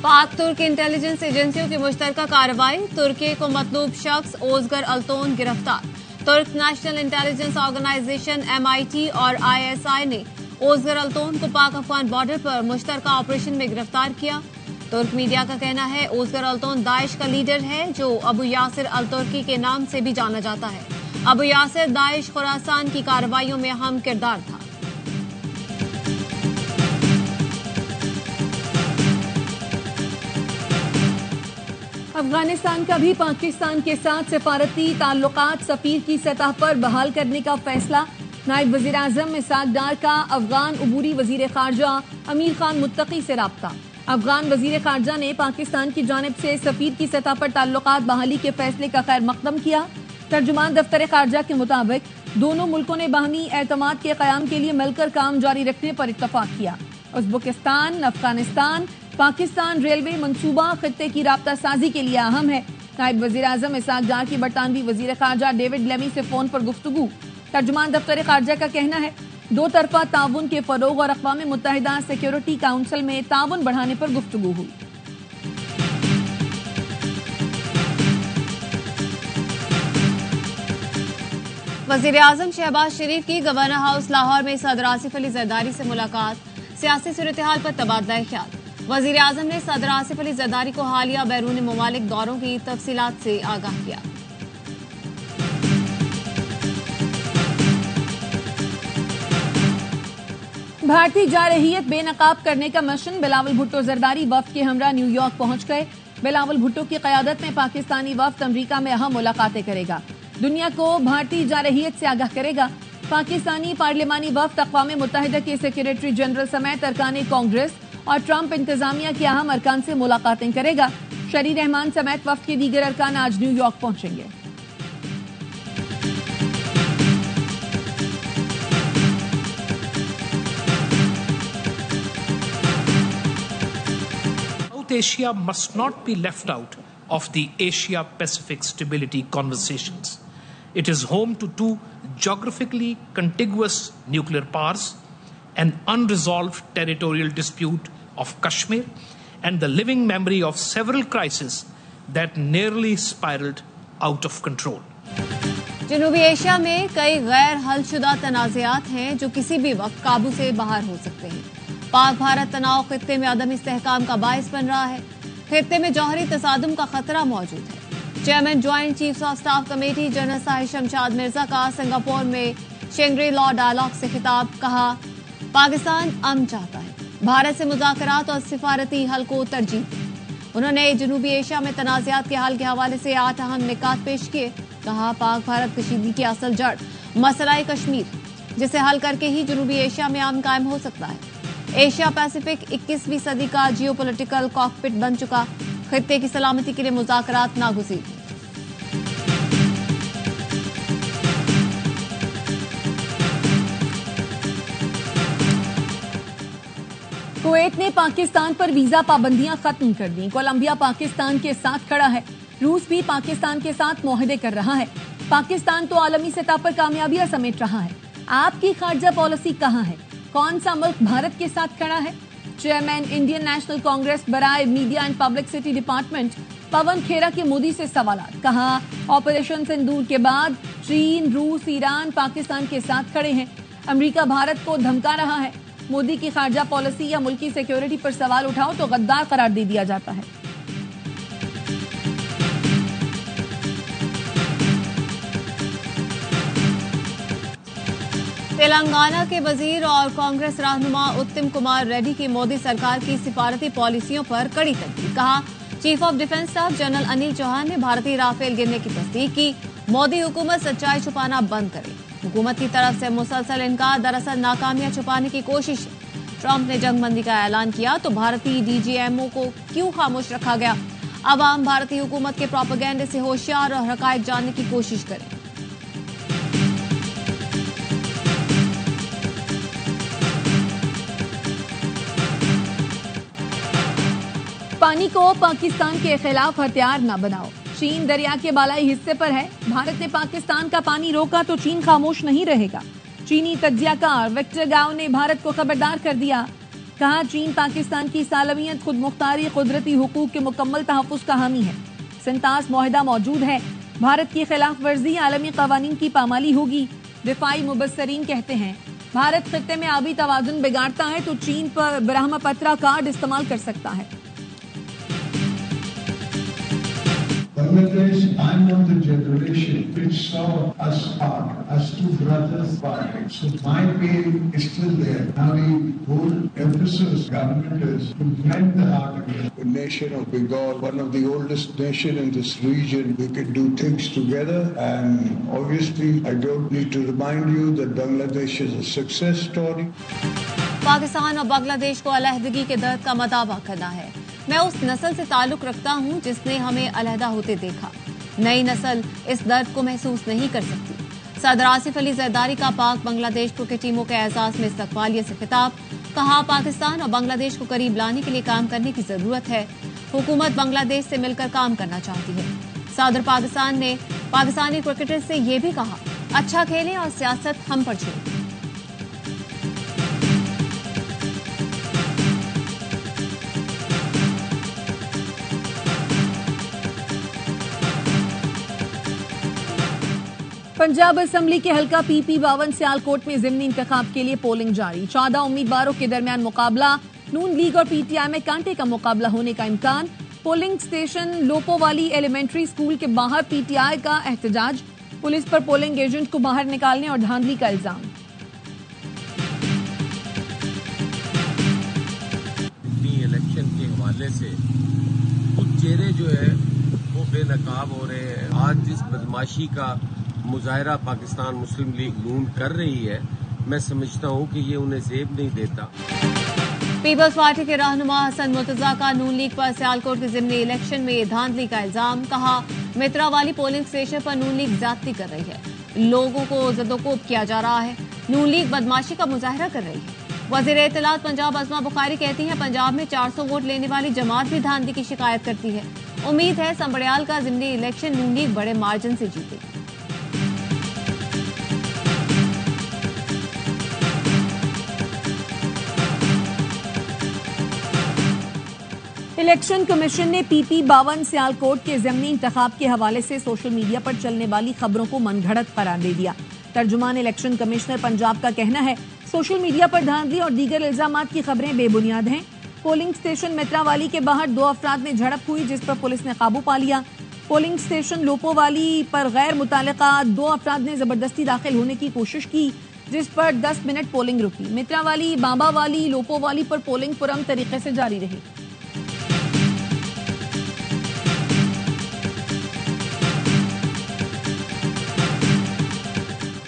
पाक तुर्क इंटेलिजेंस एजेंसियों की मुश्तरका कार्रवाई, तुर्की को मतलूब शख्स ओजगर अल्तोन गिरफ्तार। तुर्क नेशनल इंटेलिजेंस ऑर्गेनाइजेशन MIT और ISI ने ओजगर अल्तोन को पाक अफगान बॉर्डर पर मुश्तरका ऑपरेशन में गिरफ्तार किया। तुर्क मीडिया का कहना है ओजगर अल्तोन दाइश का लीडर है, जो अबू यासिर अल तुर्की के नाम से भी जाना जाता है। अबू यासिर दाइश खुरासान की कार्रवाइयों में अहम किरदार था। अफगानिस्तान का भी पाकिस्तान के साथ सिफारती ताल्लुकात सफीर की सतह पर बहाल करने का फैसला। नायब वजीर आजम इसाक डार का अफगान उबूरी वजीर खारजा अमीर खान मुत्तकी से राब्ता। अफगान वजीर खारजा ने पाकिस्तान की जानिब से सफीर की सतह पर ताल्लुकात बहाली के फैसले का खैर मकदम किया। तर्जुमान दफ्तर खारजा के मुताबिक दोनों मुल्कों ने बाहमी एतमाद के कयाम के लिए मिलकर काम जारी रखने पर इत्तफाक किया। उज़्बेकिस्तान, अफगानिस्तान, पाकिस्तान रेलवे मंसूबा खित्ते की राब्ता साजी के लिए अहम है। नायब वजीर आजम इसाक डार की बरतानवी वजीर खारजा डेविड लेमी से फोन पर गुफ्तगू। तर्जुमान दफ्तर खारजा का कहना है दो तरफा ताउन के फरोग और अक़वाम मुत्तहिदा सिक्योरिटी काउंसिल में ताउन बढ़ाने पर गुफ्तगू हुई। वजीर आजम शहबाज शरीफ की गवर्नर हाउस लाहौर में सदर आसिफ अली जरदारी से मुलाकात, सियासी सूरत-ए-हाल पर तबादला ख्याल। वजीर आजम ने सदर आसिफ अली जरदारी को हालिया बैरून ममालिक दौरों की तफसीलात से आगाह किया। भारतीय जारहियत बेनकाब करने का मिशन, बिलावल भुट्टो जरदारी वफ्द के हमरा न्यूयॉर्क पहुंच गए। बिलावल भुट्टो की कयादत में पाकिस्तानी वफ्द अमरीका में अहम मुलाकातें करेगा, दुनिया को भारतीय जारहियत से आगाह करेगा। पाकिस्तानी पार्लिमानी वफ्द अक़वाम मुत्तहिदा के सेक्रेटरी जनरल समेत अरकान कांग्रेस और ट्रंप इंतजामिया के अहम अरकान से मुलाकातें करेगा। शरी रहमान समेत वफ्द के दीगर अरकान आज न्यूयॉर्क पहुंचेंगे। South Asia must not be left out of the Asia-Pacific stability conversations. It is home to two geographically contiguous nuclear powers, an unresolved territorial dispute of Kashmir, and the living memory of several crises that nearly spiraled out of control. जनूबी Asia में कई गैर हलशुदा तनाज़ात हैं जो किसी भी वक्त काबू से बाहर हो सकते हैं। पाक भारत तनाव खित्ते में अदम इस्तेहकाम का बायस बन रहा है। खित्ते में जौहरी तसादुम का खतरा मौजूद है। Chairman joint chiefs of staff committee general Sahib Shamshad Mirza का सिंगापुर में शेंग्री लॉ डायलॉग से खिताब, कहा पाकिस्तान अमन चाहता है, भारत से मुज़ाकरात और सिफारती हल को तरजीह। उन्होंने जनूबी एशिया में तनाज़ात के हल के हवाले से 8 अहम निकात पेश किए। कहा पाक भारत कशीदगी की असल जड़ मसला कश्मीर, जिसे हल करके ही जनूबी एशिया में अमन कायम हो सकता है। एशिया पैसिफिक 21वीं सदी का जियोपॉलिटिकल कॉकपिट बन चुका, खित्ते की सलामती के लिए मुज़ाकरात नागुज़ीर। कुवैत ने पाकिस्तान पर वीजा पाबंदियां खत्म कर दी। कोलंबिया पाकिस्तान के साथ खड़ा है। रूस भी पाकिस्तान के साथ मुआहदे कर रहा है। पाकिस्तान तो आलमी सतह पर कामयाबियां समेट रहा है। आपकी खारजा पॉलिसी कहां है? कौन सा मुल्क भारत के साथ खड़ा है? चेयरमैन इंडियन नेशनल कांग्रेस बराए media and publicity department Pawan Khera के मोदी से सवालात। कहा ऑपरेशन सिंदूर के बाद चीन, रूस, ईरान पाकिस्तान के साथ खड़े हैं। अमेरिका भारत को धमका रहा है। मोदी की खारजा पॉलिसी या मुल्की सिक्योरिटी पर सवाल उठाओ तो गद्दार करार दे दिया जाता है। तेलंगाना के वजीर और कांग्रेस रहनुमा उत्तम कुमार रेड्डी की मोदी सरकार की सिफारती पॉलिसियों पर कड़ी तनकीद। कहा chief of defence staff general Anil Chauhan ने भारतीय राफेल गिरने की तस्दीक की। मोदी हुकूमत सच्चाई छुपाना बंद करे। हुकूमत की तरफ से मुसलसल इनकार दरअसल नाकामियां छुपाने की कोशिश है। ट्रंप ने जंगबंदी का ऐलान किया तो भारतीय डीजीएमओ को क्यों खामोश रखा गया? अवाम भारतीय हुकूमत के प्रोपेगेंडे से होशियार और हकायक जानने की कोशिश करें। पानी को पाकिस्तान के खिलाफ हथियार न बनाओ। चीन दरिया के बालाई हिस्से पर है। भारत ने पाकिस्तान का पानी रोका तो चीन खामोश नहीं रहेगा। चीनी तज्जियाकार विक्टर गाओ ने भारत को खबरदार कर दिया। कहा, चीन पाकिस्तान की सालमियत, खुद मुख्तारी, कुदरती हुकूक के मुकम्मल तहफ़्फ़ुज़ का हामी है। सिंतास मुआहिदा मौजूद है। भारत की खिलाफ वर्जी आलमी कवानीन की पामाली होगी। दिफाई मुबस्सरीन कहते हैं, भारत खित्ते में आबी तवाज़ुन बिगाड़ता है तो चीन पर ब्रह्मपुत्रा कार्ड इस्तेमाल कर सकता है। Bangladesh, I'm of the generation which saw us part, as two brothers fighting. So my pain is still there. Now the whole emphasis government is to mend the heart again. The nation of Bengal, one of the oldest nation in this region, we can do things together. And obviously, I don't need to remind you that Bangladesh is a success story. Pakistan और बांग्लादेश को अलहदगी के दर्द का मदावा करना है। मैं उस नस्ल से ताल्लुक रखता हूं जिसने हमें अलहदा होते देखा। नई नस्ल इस दर्द को महसूस नहीं कर सकती। सदर आसिफ अली जरदारी का पाक बांग्लादेश क्रिकेट टीमों के एजाज में इस्तकबालिया से खिताब। कहा, पाकिस्तान और बांग्लादेश को करीब लाने के लिए काम करने की जरूरत है। हुकूमत बांग्लादेश से मिलकर काम करना चाहती है। सदर पाकिस्तान ने पाकिस्तानी क्रिकेटर्स से यह भी कहा, अच्छा खेलें और सियासत हम पर छोड़ें। पंजाब असेंबली के हल्का पीपी 52 सियालकोट में ज़िमनी इंतखाब के लिए पोलिंग जारी। 14 उम्मीदवारों के दरमियान मुकाबला। नून लीग और पीटीआई में कांटे का मुकाबला होने का इम्कान। पोलिंग स्टेशन लोपोवाली एलिमेंट्री स्कूल के बाहर पीटीआई का एहतजाज। पुलिस पर पोलिंग एजेंट को बाहर निकालने और धांधली का इल्जाम। इलेक्शन के हवाले से कुछ चेहरे जो है वो बेनकाब हो रहे हैं। आज जिस बदमाशी का मुजाहरा पाकिस्तान मुस्लिम लीग नून कर रही है, मैं समझता हूं कि ये उन्हें जेब नहीं देता। पीपल्स पार्टी के रहनुमा हसन मुर्तजा का नून लीग पर सियालकोट के ज़िमनी इलेक्शन में धांधली का इल्जाम। कहा, मित्रावाली पोलिंग स्टेशन पर नून लीग ज्यादती कर रही है। लोगों को जदोकोब किया जा रहा है। नून लीग बदमाशी का मुजाहरा कर रही है। वज़ीर इत्तलात पंजाब अज़मा बुखारी कहती हैं, पंजाब में 400 वोट लेने वाली जमात भी धांधली की शिकायत करती है। उम्मीद है संबड़ियाल का ज़िमनी इलेक्शन नून लीग बड़े मार्जिन से जीतेगी। इलेक्शन कमीशन ने पीपी 52 सियालकोट के ज़िमनी इंतखाब के हवाले से सोशल मीडिया पर चलने वाली खबरों को मनगढ़ंत करार दे दिया। तर्जुमान इलेक्शन कमिश्नर पंजाब का कहना है, सोशल मीडिया पर धांधली और दीगर इल्जामात की खबरें बेबुनियाद हैं। पोलिंग स्टेशन मित्रावाली के बाहर 2 अफराद में झड़प हुई, जिस पर पुलिस ने काबू पा लिया। पोलिंग स्टेशन लोपोवाली पर गैर मुतालिका 2 अफराद ने जबरदस्ती दाखिल होने की कोशिश की, जिस पर 10 मिनट पोलिंग रुकी। मित्रावाली, बांबावाली, लोपोवाली पर पोलिंग पुरअमन तरीके से जारी रही।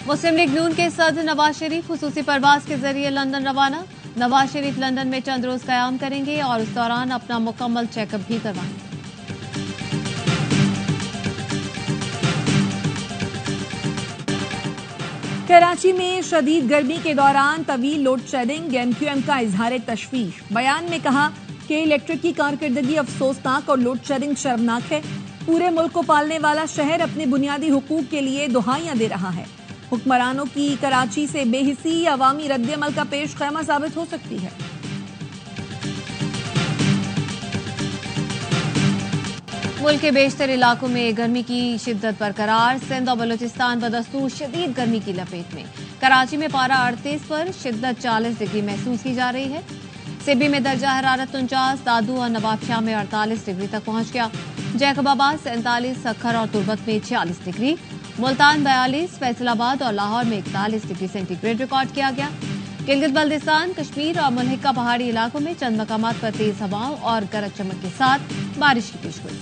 मुस्लिम लीग नून के सदर नवाज शरीफ खुसूसी परवाज के जरिए लंदन रवाना। नवाज शरीफ लंदन में चंद रोज कयाम करेंगे और उस दौरान अपना मुकम्मल चेकअप भी करवाएंगे। कराची में शदीद गर्मी के दौरान तवील लोड शेडिंग। एमक्यूएम का इजहार तशवीश। बयान में कहा कि इलेक्ट्रिक की कारकर्दगी अफसोसनाक और लोड शेडिंग शर्मनाक है। पूरे मुल्क को पालने वाला शहर अपने बुनियादी हुकूक के लिए दुहाइयां दे रहा है। हुक्मरानों की कराची से बेहिसी अवामी रद्द-ए-अमल का पेश खैमा साबित हो सकती है। मुल्क के बेशतर इलाकों में गर्मी की शिद्दत बरकरार। सिंध और बलूचिस्तान बदस्तूर शदीद गर्मी की लपेट में। कराची में पारा 38 पर, शिद्दत 40 डिग्री महसूस की जा रही है। सिब्बी में दर्जा हरारत 49, दादू और नवाबशाह में 48 डिग्री तक पहुंच गया। जैकबाबाद 47, सक्खर और तुर्बत में 46 डिग्री, मुल्तान 42, फैसलाबाद और लाहौर में 41 डिग्री सेंटीग्रेड रिकॉर्ड किया गया। गिलगित बल्दिस्तान, कश्मीर और मुल्हिका पहाड़ी इलाकों में चंद मकामात पर तेज हवाओं और गरज चमक के साथ बारिश की पेशगोई।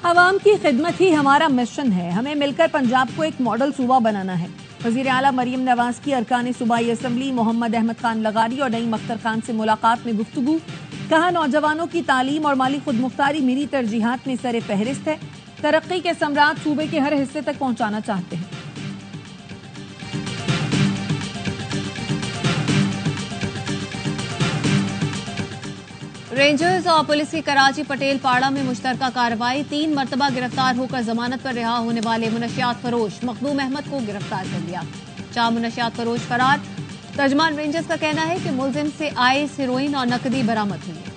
अवाम की खिदमत ही हमारा मिशन है। हमें मिलकर पंजाब को एक मॉडल सूबा बनाना है। वजीर आला मरियम नवाज की अरकान सूबाई असम्बली मोहम्मद अहमद खान लगारी और नईम अख्तर खान से मुलाकात में गुफ्तगू। कहा, नौजवानों की तालीम और माली खुदमुख्तारी मेरी तरजीहात में सरे फहरिस्त है। तरक्की के सम्राट सूबे के हर हिस्से तक पहुंचाना चाहते हैं। रेंजर्स और पुलिस की कराची पटेल पाड़ा में मुश्तरका कार्रवाई। 3 मरतबा गिरफ्तार होकर जमानत पर रिहा होने वाले मुनशियात फरोश मखदूम अहमद को गिरफ्तार कर लिया। 4 मुनशियात फरोश फरार। तर्जमान रेंजर्स का कहना है कि मुलजिम से आइस, हेरोइन और नकदी बरामद हुई है।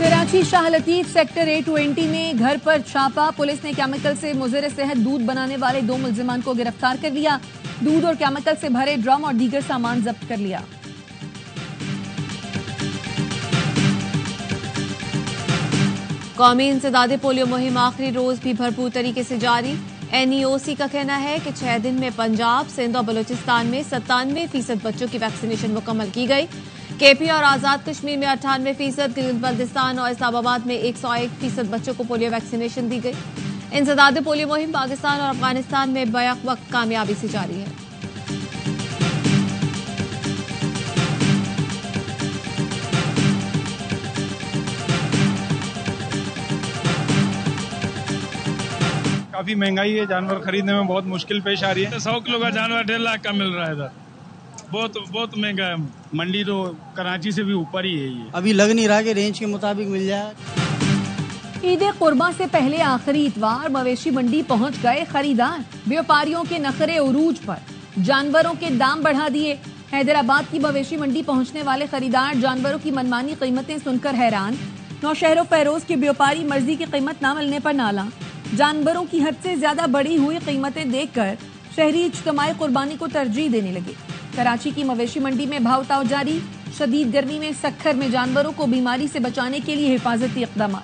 कराची शाह लतीफ सेक्टर A20 में घर पर छापा। पुलिस ने केमिकल से मुज़र सेहत दूध बनाने वाले 2 मुलजिमान को गिरफ्तार कर लिया। दूध और केमिकल से भरे ड्रम और दीगर सामान जब्त कर लिया। कौमी इंसदादे पोलियो मुहिम आखिरी रोज भी भरपूर तरीके से जारी। NEOC का कहना है कि 6 दिन में पंजाब, सिंध और बलूचिस्तान में 97% बच्चों की वैक्सीनेशन मुकम्मल की गई। KP और आजाद कश्मीर में 98%, गिलगित बल्तिस्तान और इस्लामाबाद में 101% बच्चों को पोलियो वैक्सीनेशन दी गई। इंसदादे पोलियो मुहिम पाकिस्तान और अफगानिस्तान में बैक वक्त कामयाबी से जारी है। काफी महंगाई है, जानवर खरीदने में बहुत मुश्किल पेश आ रही है। 100 किलो का जानवर 1.5 लाख का मिल रहा है इधर। बहुत महंगा है। मंडी तो कराची से भी ऊपर ही है ये। अभी लग नहीं रहा कि रेंज के मुताबिक मिल जाए। ईद कुर्बान से पहले आखिरी इतवार मवेशी मंडी पहुंच गए खरीदार। व्यापारियों के नखरे उरूज पर, जानवरों के दाम बढ़ा दिए। हैदराबाद की मवेशी मंडी पहुंचने वाले खरीदार जानवरों की मनमानी कीमतें सुनकर हैरान। नौशहरों फैरोज के व्यापारी मर्जी की कीमत न मिलने पर नाला। जानवरों की हद से ज्यादा बढ़ी हुई कीमतें देखकर शहरी इज्तिमाई कुर्बानी को तरजीह देने लगे। कराची की मवेशी मंडी में भाव ताव जारी। शदीद गर्मी में सक्खर में जानवरों को बीमारी से बचाने के लिए हिफाजती इक़दाम।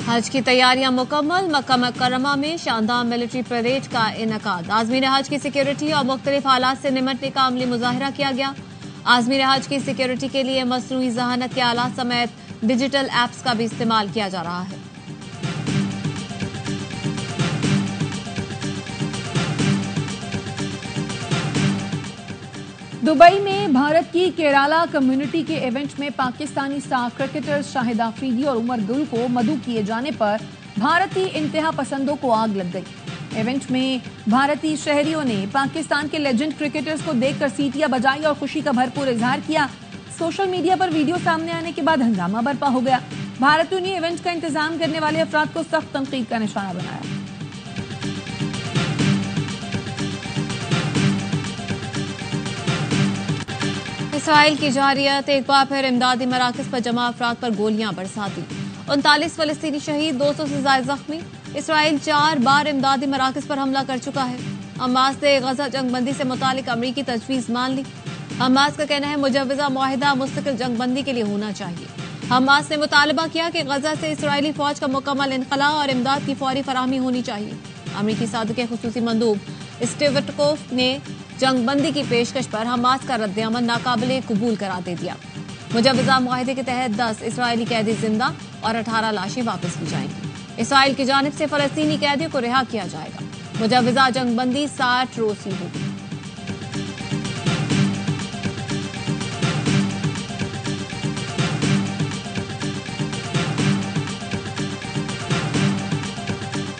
हज की तैयारियां मुकम्मल। मक्का मुकर्रमा में शानदार मिलिट्री परेड का इनेकाद। आज़मीन हज की सिक्योरिटी और मुख्तलिफ हालात से निमटने का अमली मुजाहिरा किया गया। आज़मीन हज की सिक्योरिटी के लिए मसनूई ज़हानत के आलात समेत डिजिटल एप्स का भी इस्तेमाल किया जा रहा है। दुबई में भारत की केराला कम्युनिटी के इवेंट में पाकिस्तानी स्टार क्रिकेटर्स शाहिद आफरीदी और उमर गुल को मदऊ किए जाने पर भारतीय इंतहा पसंदों को आग लग गई। इवेंट में भारतीय शहरियों ने पाकिस्तान के लेजेंड क्रिकेटर्स को देखकर सीटियां बजाई और खुशी का भरपूर इजहार किया। सोशल मीडिया पर वीडियो सामने आने के बाद हंगामा बरपा हो गया। भारतीयों ने इवेंट का इंतजाम करने वाले अफराद को सख्त तनकीद का निशाना बनाया। इसराइल की जारियत एक बार फिर इमदादी मराकज पर जमा अफराद पर गोलियां बरसा दी। 39 फलस्तीनी शहीद, 200 से ज्यादा जख्मी। इसराइल 4 बार इमदादी मराकज पर हमला कर चुका है। हमास ने गजा जंगबंदी से मुतालिक अमरीकी तजवीज मान ली। हमास का कहना है मुजव्वजा मुआहिदा मुस्तकिल जंगबंदी के लिए होना चाहिए। हमास ने मुतालबा किया कि गजा से इसराइली फौज का मुकम्मल इनखला और इमदाद की फौरी फराहमी होनी चाहिए। अमरीकी सादुक खुसूसी मंदूब स्टीव विटकोफ ने जंगबंदी की पेशकश पर हमास का रद्द-ए-अमल नाकाबिले कबूल करार दे दिया। मुजव्वजा मुआहिदे के तहत 10 इसराइली कैदी जिंदा और 18 लाशें वापस की जाएंगी। इसराइल की जानिब से फलस्तीनी कैदियों को रिहा किया जाएगा। मुजव्वजा जंगबंदी 60 रोज की होगी।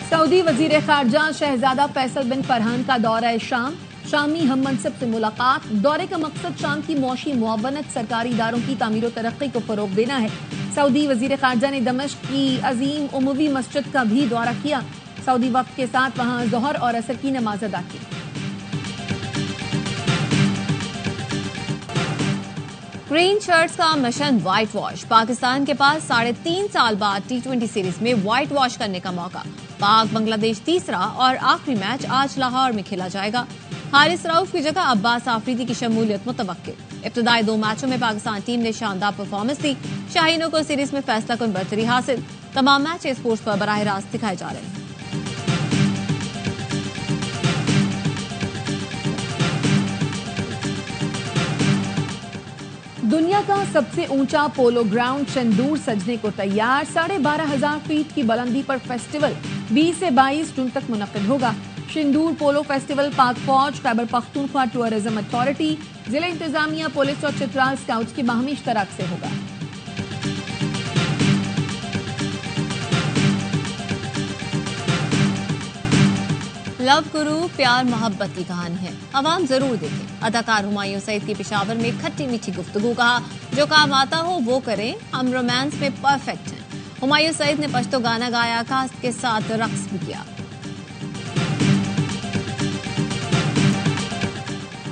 सऊदी वजीर खारजा शहजादा फैसल बिन फरहान का दौरा शाम। शामी हम मनसब से मुलाकात। दौरे का मकसद शाम की मौशी मुआवनत, सरकारी इदारों की तामीर और तरक्की को फरोग देना है। सऊदी वजीर खारजा ने दमिश्क की अजीम उमवी मस्जिद का भी दौरा किया। सऊदी वक्त के साथ वहां जोहर और असर की नमाज अदा की। ग्रीन शर्ट्स का मिशन व्हाइट वॉश। पाकिस्तान के पास 3.5 साल बाद T20 सीरीज में व्हाइट वॉश करने का मौका। पाक बांग्लादेश तीसरा और आखिरी मैच आज लाहौर में खेला जाएगा। हारिस रऊफ की जगह अब्बास आफरीदी की शमूलियत मुतवक्किल। इब्तदाई 2 मैचों में पाकिस्तान टीम ने शानदार परफॉर्मेंस दी। शाहीनों को सीरीज में फैसला कुन बढ़तरी हासिल। तमाम मैच स्पोर्ट्स पर बराह रास्त दिखाए जा रहे हैं। दुनिया का सबसे ऊंचा पोलो ग्राउंड चंदूर सजने को तैयार। 12,500 फीट की बुलंदी पर फेस्टिवल 20 से 22 जून तक मुनक्किद होगा। सिंदूर पोलो फेस्टिवल पाक फौज, खैबर पख्तूनख्वा टूरिज्म अथॉरिटी, जिला इंतजामिया, पुलिस और चित्राल स्काउट्स की बाहमी इश्तराक से होगा। लव गुरु प्यार मोहब्बत की कहानी है, अवाम जरूर देखें। अदाकार हुमायूं सईद की पेशावर में खट्टी मीठी गुफ्तगू, कहा जो काम आता हो वो करें, हम रोमांस में परफेक्ट हैं। हुमायूं सईद ने पश्तो गाना गाया, कास्ट के साथ रक्स भी किया।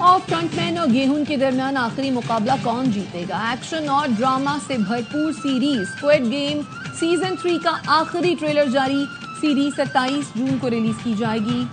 और फ्रंटमैन और गेहूं के दरमियान आखिरी मुकाबला कौन जीतेगा? एक्शन और ड्रामा से भरपूर सीरीज स्क्विड गेम सीजन 3 का आखिरी ट्रेलर जारी। सीरीज 27 जून को रिलीज की जाएगी।